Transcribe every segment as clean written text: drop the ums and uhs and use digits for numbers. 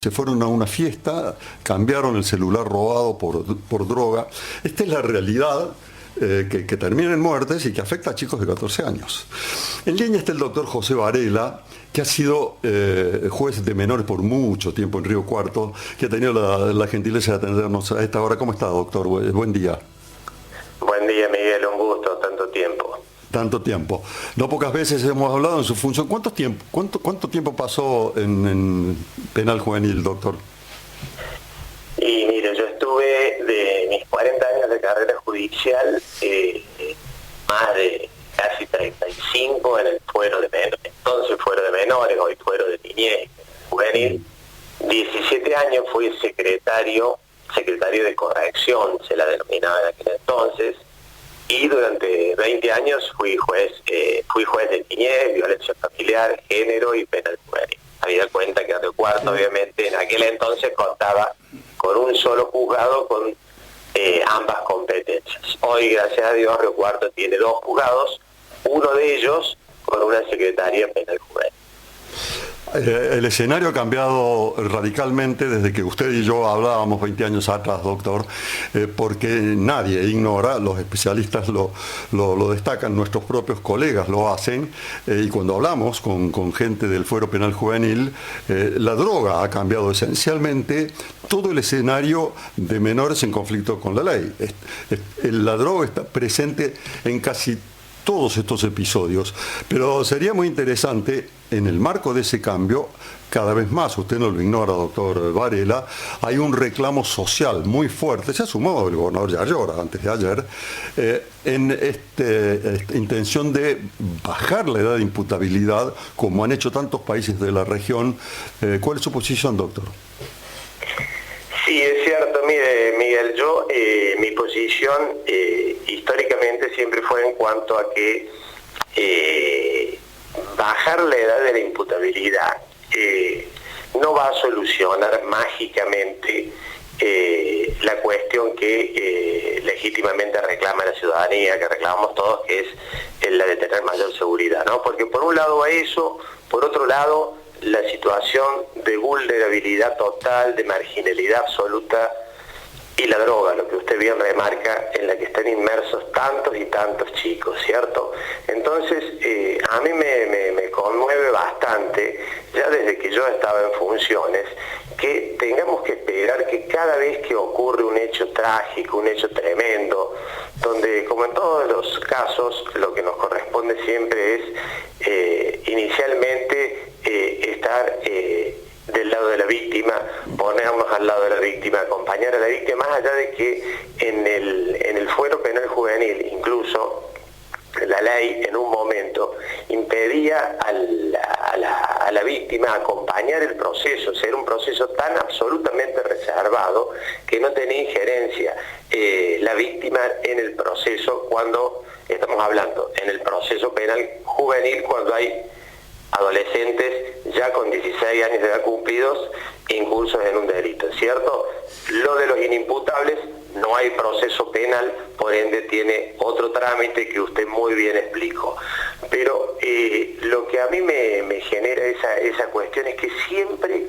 Se fueron a una fiesta, cambiaron el celular robado por droga. Esta es la realidad que termina en muertes y que afecta a chicos de 14 años. En línea está el doctor José Varela, que ha sido juez de menores por mucho tiempo en Río Cuarto, que ha tenido la gentileza de atendernos a esta hora. ¿Cómo está, doctor? Buen día. Buen día, Miguel, un gusto, tanto tiempo. Tanto tiempo. No pocas veces hemos hablado en su función. ¿Cuánto tiempo pasó en penal juvenil, doctor? Y mire, yo estuve de mis 40 años de carrera judicial, más de casi 35 en el fuero de menores, entonces fuero de menores, hoy fuero de niñez juvenil. 17 años fui secretario de corrección, se la denominaba en aquel entonces. Y durante 20 años fui juez de niñez, violencia familiar, género y penal juvenil. Habida cuenta que Río Cuarto, obviamente, en aquel entonces contaba con un solo juzgado con ambas competencias. Hoy, gracias a Dios, Río Cuarto tiene 2 juzgados, uno de ellos con una secretaría penal juvenil. El escenario ha cambiado radicalmente desde que usted y yo hablábamos 20 años atrás, doctor, porque nadie ignora, los especialistas lo destacan, nuestros propios colegas lo hacen, y cuando hablamos con gente del fuero penal juvenil, la droga ha cambiado esencialmente todo el escenario de menores en conflicto con la ley. La droga está presente en casi todos estos episodios, pero sería muy interesante, en el marco de ese cambio, cada vez más, usted no lo ignora, doctor Varela, hay un reclamo social muy fuerte, se ha sumado el gobernador Yayora antes de ayer, en esta intención de bajar la edad de imputabilidad, como han hecho tantos países de la región. ¿Cuál es su posición, doctor? Sí, es cierto. Mire, Miguel, mi posición históricamente siempre fue en cuanto a que bajar la edad de la imputabilidad no va a solucionar mágicamente la cuestión que legítimamente reclama la ciudadanía, que reclamamos todos, que es la de tener mayor seguridad, ¿no? Porque por un lado va eso, por otro lado la situación de vulnerabilidad total, de marginalidad absoluta, y la droga, lo que usted bien remarca, en la que están inmersos tantos y tantos chicos, ¿cierto? Entonces, a mí me conmueve bastante, ya desde que yo estaba en funciones, que tengamos que esperar que cada vez que ocurre un hecho trágico, un hecho tremendo, donde, como en todos los casos, lo que nos corresponde siempre es, inicialmente, estar del lado de la víctima, ponernos al lado de la víctima, acompañar a la víctima, más allá de que en el fuero penal juvenil, incluso la ley en un momento impedía a la víctima acompañar el proceso, ser un proceso tan absolutamente reservado que no tenía injerencia la víctima en el proceso, cuando estamos hablando en el proceso penal juvenil, cuando hay adolescentes ya con 16 años de edad cumplidos incursos en un delito, ¿cierto? Lo de los inimputables, no hay proceso penal, por ende tiene otro trámite que usted muy bien explicó. Pero lo que a mí me genera esa cuestión es que siempre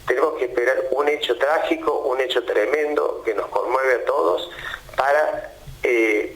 tenemos que esperar un hecho trágico, un hecho tremendo que nos conmueve a todos para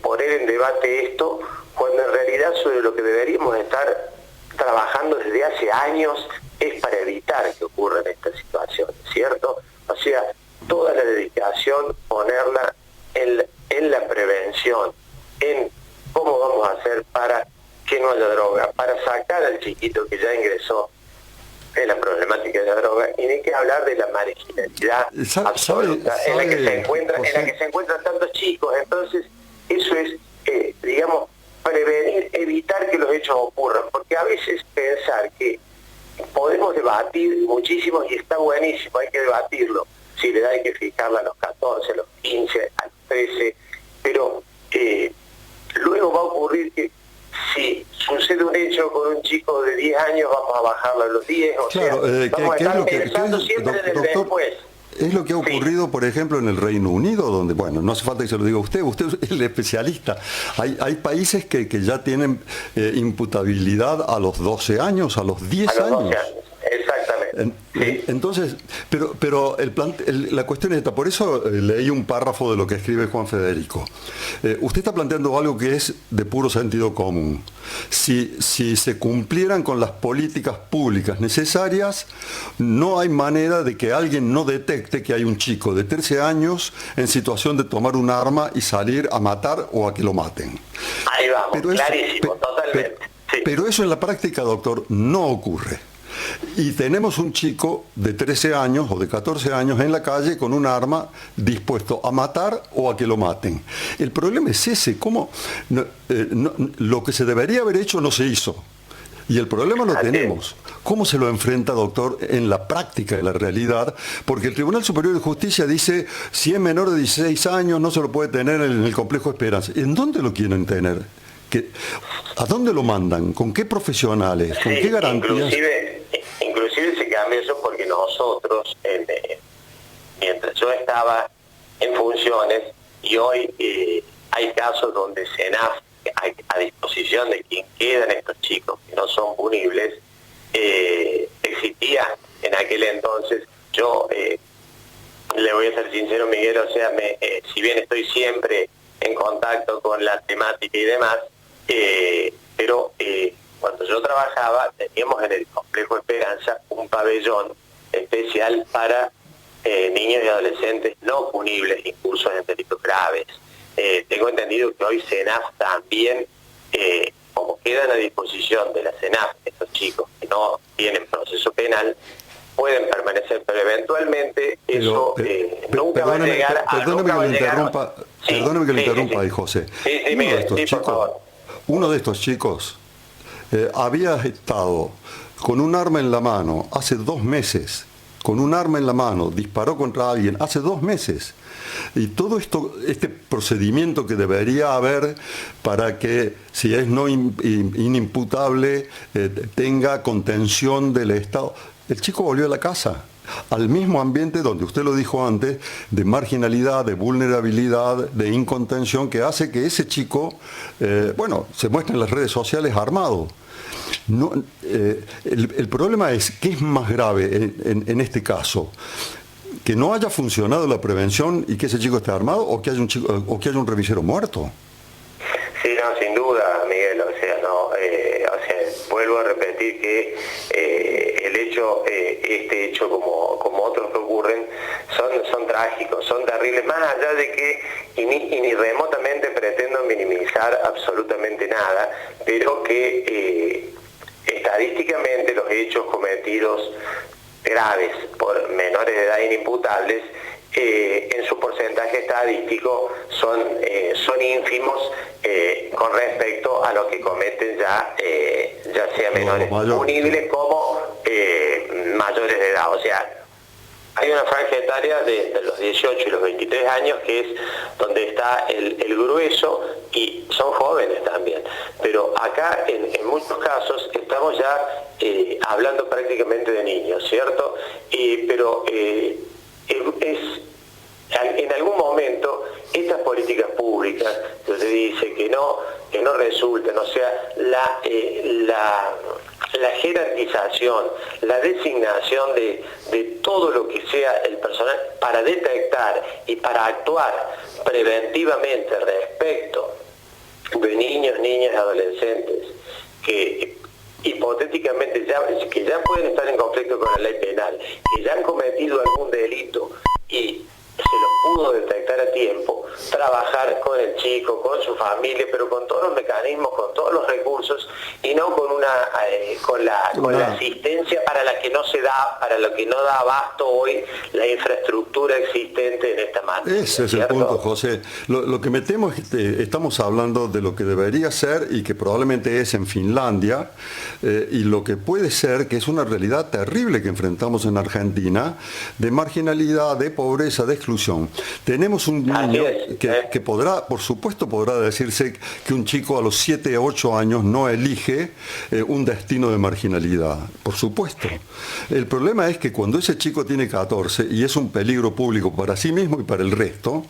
poner en debate esto, cuando en realidad sobre lo que deberíamos estar trabajando desde hace años es para evitar que ocurran estas situaciones, ¿cierto? O sea, toda la dedicación, ponerla en la prevención, en cómo vamos a hacer para que no haya droga, para sacar al chiquito que ya ingresó en la problemática de la droga, y ni que hablar de la marginalidad absoluta en la que se encuentran tantos chicos. Entonces, eso es, digamos, prevenir, evitar que los hechos ocurran, porque a veces pensar que podemos debatir muchísimo, y está buenísimo, hay que debatirlo, si le da hay que fijarla a los 14, a los 15, a los 13, pero luego va a ocurrir que si sucede un hecho con un chico de 10 años, vamos a bajarlo a los 10, o claro, sea, vamos a estar pensando siempre en el después. Es lo que ha ocurrido, por ejemplo, en el Reino Unido, donde, bueno, no hace falta que se lo diga usted es el especialista. Hay países que ya tienen imputabilidad a los 12 años, a los 10 a los 12 años. años. Exactamente. Entonces, pero la cuestión es esta, por eso leí un párrafo de lo que escribe Juan Federico. Usted está planteando algo que es de puro sentido común. Si se cumplieran con las políticas públicas necesarias, no hay manera de que alguien no detecte que hay un chico de 13 años en situación de tomar un arma y salir a matar o a que lo maten. Ahí vamos, clarísimo, totalmente. Pero eso en la práctica, doctor, no ocurre. Y tenemos un chico de 13 años o de 14 años en la calle con un arma dispuesto a matar o a que lo maten. El problema es ese, lo que se debería haber hecho no se hizo. Y el problema lo tenemos. ¿Cómo se lo enfrenta, doctor, en la práctica, en la realidad? Porque el Tribunal Superior de Justicia dice, si es menor de 16 años no se lo puede tener en el Complejo Esperanza. ¿En dónde lo quieren tener? ¿A dónde lo mandan? ¿Con qué profesionales? ¿Con qué garantías? Inclusive se cambia eso porque nosotros, mientras yo estaba en funciones, y hoy hay casos donde SENAF, a disposición de quien quedan estos chicos que no son punibles, existía en aquel entonces. Yo le voy a ser sincero, Miguel, o sea, si bien estoy siempre en contacto con la temática y demás, pero cuando yo trabajaba teníamos en el Complejo Esperanza un pabellón especial para niños y adolescentes no punibles, incursos en delitos graves. Tengo entendido que hoy SENAF también, como quedan a disposición de la SENAF estos chicos que no tienen proceso penal, pueden permanecer, pero eventualmente eso nunca va a llegar a... Perdóneme que le interrumpa ahí, José. Uno de estos chicos había estado con un arma en la mano hace 2 meses, con un arma en la mano, disparó contra alguien hace 2 meses. Y todo este procedimiento que debería haber para que, si es no inimputable, tenga contención del Estado. El chico volvió a la casa, al mismo ambiente donde usted lo dijo antes, de marginalidad, de vulnerabilidad, de incontención, que hace que ese chico, se muestre en las redes sociales armado. No, el problema es, ¿qué es más grave en este caso? ¿Que no haya funcionado la prevención y que ese chico esté armado, o que haya un revisero muerto? Sí, no, sin duda, Miguel, vuelvo a repetir que este hecho como otros que ocurren son trágicos, son terribles, más allá de que ni remotamente pretendo minimizar absolutamente nada, pero que estadísticamente los hechos cometidos graves por menores de edad inimputables, en su porcentaje estadístico son ínfimos con respecto a lo que cometen ya sea menores punibles como mayores de edad. O sea, hay una franja etaria de los 18 y los 23 años que es donde está el grueso, y son jóvenes también. Pero acá en muchos casos estamos ya hablando prácticamente de niños, ¿cierto? Pero en algún momento estas políticas públicas que usted dice que no resultan, o sea, la jerarquización, la designación de todo lo que sea el personal para detectar y para actuar preventivamente respecto de niños, niñas, adolescentes que hipotéticamente que ya pueden estar en conflicto con la ley penal, que ya han cometido algún delito y se lo pudo detectar a tiempo, trabajar con el chico, con su familia, pero con todos los mecanismos, con todos los recursos, y no con la asistencia para lo que no da abasto hoy la infraestructura existente en esta materia. Ese es el punto, José. Lo que me temo es que estamos hablando de lo que debería ser y que probablemente es en Finlandia, y lo que puede ser que es una realidad terrible que enfrentamos en Argentina, de marginalidad, de pobreza, de exclusión. Tenemos un niño que podrá, por supuesto, podrá decirse que un chico a los 7 o 8 años no elige un destino de marginalidad, por supuesto. El problema es que cuando ese chico tiene 14 y es un peligro público para sí mismo y para el resto,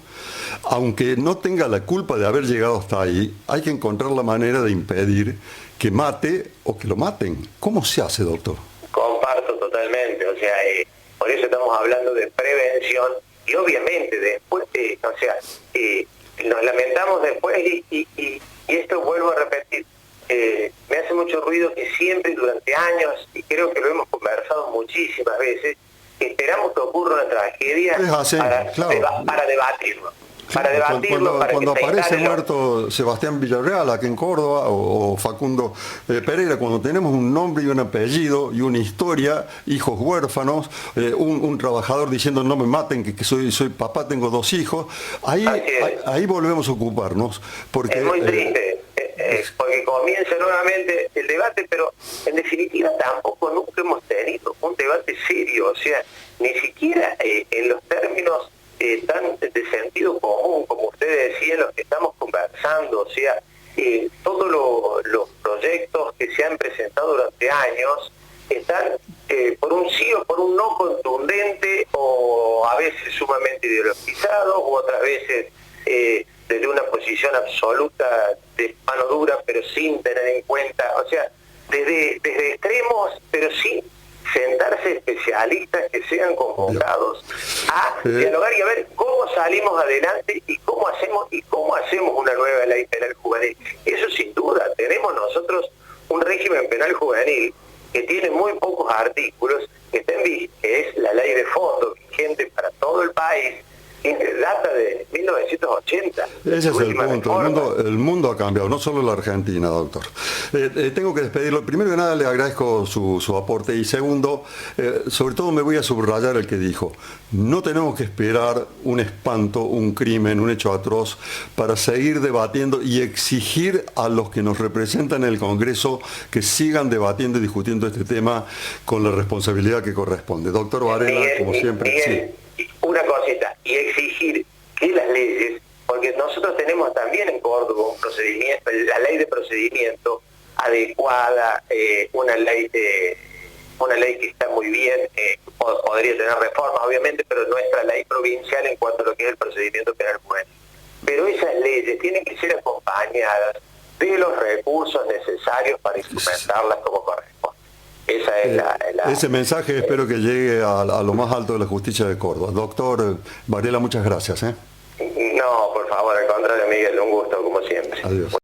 aunque no tenga la culpa de haber llegado hasta ahí, hay que encontrar la manera de impedir que mate o que lo maten. ¿Cómo se hace, doctor? Comparto totalmente, o hablando de prevención y obviamente después, nos lamentamos después y esto vuelvo a repetir, me hace mucho ruido que siempre durante años, y creo que lo hemos conversado muchísimas veces, esperamos que ocurra una tragedia para debatirlo. Para debatirlo, cuando aparece muerto Sebastián Villarreal aquí en Córdoba o Facundo Pereira, cuando tenemos un nombre y un apellido y una historia, hijos huérfanos, un trabajador diciendo no me maten, que soy papá, tengo 2 hijos, ahí volvemos a ocuparnos. Porque, es muy triste, porque comienza nuevamente el debate, pero en definitiva tampoco nunca hemos tenido un debate serio, o sea, ni siquiera en los términos tan de sentido común, como ustedes decían, los que estamos conversando, o sea, todos los proyectos que se han presentado durante años están por un sí o por un no contundente, o a veces sumamente ideologizados, u otras veces desde una posición absoluta de mano dura, pero sin tener en cuenta, o sea, desde extremos, pero sin sentarse especialistas que sean convocados a dialogar y a ver cómo salimos adelante y cómo hacemos una nueva ley penal juvenil. Eso sin duda, tenemos nosotros un régimen penal juvenil que tiene muy pocos artículos, que es la ley de fondo vigente para todo el país, que data de 1980. Ese es el punto. El mundo ha cambiado, no solo la Argentina, doctor. Tengo que despedirlo. Primero que nada le agradezco su aporte y segundo, sobre todo me voy a subrayar el que dijo, no tenemos que esperar un espanto, un crimen, un hecho atroz para seguir debatiendo y exigir a los que nos representan en el Congreso que sigan debatiendo y discutiendo este tema con la responsabilidad que corresponde. Doctor Varela, como siempre. Miguel, sí. Una cosita, y exigir que las leyes, porque nosotros tenemos también en Córdoba un procedimiento, la ley de procedimiento adecuada, una ley que está muy bien, podría tener reformas obviamente, pero nuestra ley provincial en cuanto a lo que es el procedimiento penal juvenil. Pero esas leyes tienen que ser acompañadas de los recursos necesarios para instrumentarlas como corresponde. Esa es ese mensaje espero que llegue a lo más alto de la justicia de Córdoba. Doctor Varela, muchas gracias. No, por favor, al contrario, Miguel, un gusto como siempre. Adiós.